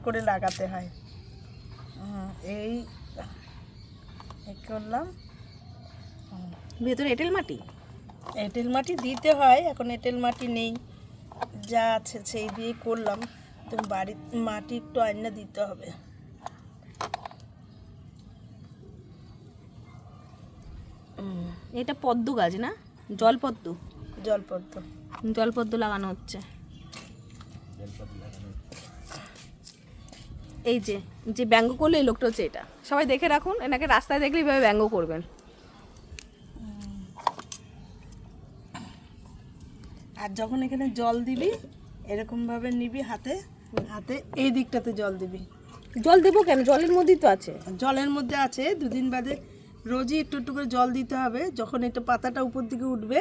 করে লাগাতে হয়। এই করলাম। ভেতরে এঁটেল মাটি, এঁটেল মাটি দিতে হয়, এখন এঁটেল মাটি নেই, যা আছে সেই দিয়েই করলাম। তো বাড়ির মাটি একটু আয়না দিতে হবে। এটা পদ্ম গাছ না, জলপদ্ম? জলপদ্ম, জলপদ্ম লাগানো হচ্ছে। এই যে যে ব্যঙ্গ করলো এই লোকটা হচ্ছে এটা, সবাই দেখে রাখুন, এনাকে রাস্তায় দেখলে এইভাবে ব্যঙ্গ করবেন। আর যখন এখানে জল দিবি এরকমভাবে নিবি, হাতে হাতে এই দিকটাতে জল দিবি। জল দেবো কেন, জলের মধ্যেই তো আছে। জলের মধ্যে আছে, দুদিন বাদে রোজই একটু একটু করে জল দিতে হবে। যখন এটা পাতাটা উপর দিকে উঠবে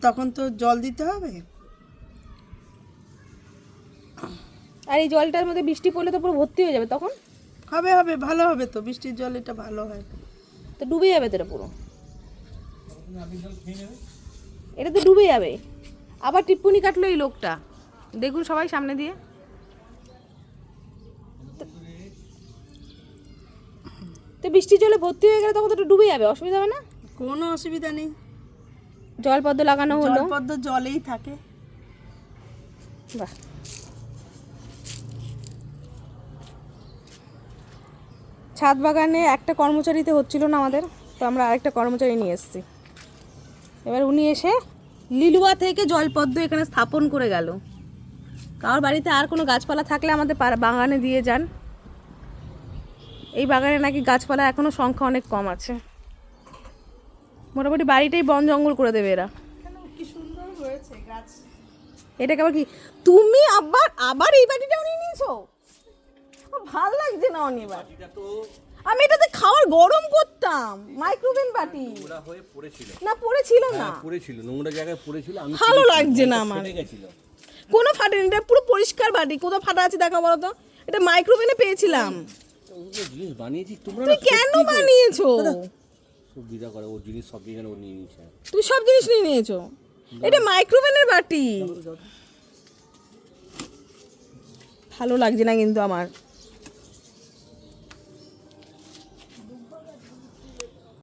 তখন তো জল দিতে হবে। আর এই জলটার মধ্যে বৃষ্টি পড়লে তো পুরো ভর্তি হয়ে যাবে, তখন হবে হবে ভালো হবে তো, বৃষ্টির জল এটা ভালো হয়। তো ডুবে যাবে তো এটা পুরো, এটা তো ডুবে যাবে। আবার টিপ্পনি কাটলো এই লোকটা, দেখুন সবাই সামনে দিয়ে। তো বৃষ্টির জলে ভর্তি হয়ে গেলে তখন তো এটা ডুবে যাবে, অসুবিধা হবে না? কোনো অসুবিধা নেই, জলপদ্ম লাগানো হলো। জলপদ্ম জলেই থাকে। বাহ, ছাদ বাগানে একটা কর্মচারীতে হচ্ছিল না আমাদের, তো আমরা আরেকটা কর্মচারী নিয়ে এসেছি। এবার উনি এসে লিলুয়া থেকে জলপদ্ম এখানে স্থাপন করে গেল। কারোর বাড়িতে আর কোনো গাছপালা থাকলে আমাদের বাগানে দিয়ে যান। এই বাগানে নাকি গাছপালা এখনো সংখ্যা অনেক কম আছে, মোটামুটি বাড়িটাই বন জঙ্গল করে দেবে এরা। কি সুন্দর হয়েছে গাছ। এটাকে আবার কি তুমি আবার আবার এই বাটিটাও নিয়ে নিয়েছো? ভাল লাগছে না অনেকবার। আমি এটাতে খাবার গরম করতাম, মাইক্রোওয়েভ বাটি। নোংরা হয়ে পড়েছিল না পড়েছিল না, পড়েছিল নোংরা জায়গায় পড়েছিল। আমি ভালো লাগছে না আমার, ফেটে গেছিল। কোনো ফাটেনি, এটা পুরো পরিষ্কার বাটি। কোথাও ফাটা আছে দেখা বলো তো, এটা মাইক্রোওয়েভে পেয়েছিলাম। ওগুলো জিনিস বানিয়েছি তোমরা, তুমি কেন বানিয়েছো? সুবিধা করে ও জিনিস সব এখানে ও নিয়ে নিয়েছে। তুমি সব জিনিস নিয়ে নিয়েছো, এটা মাইক্রোওয়েভের বাটি। ভালো লাগছে না কিন্তু আমার।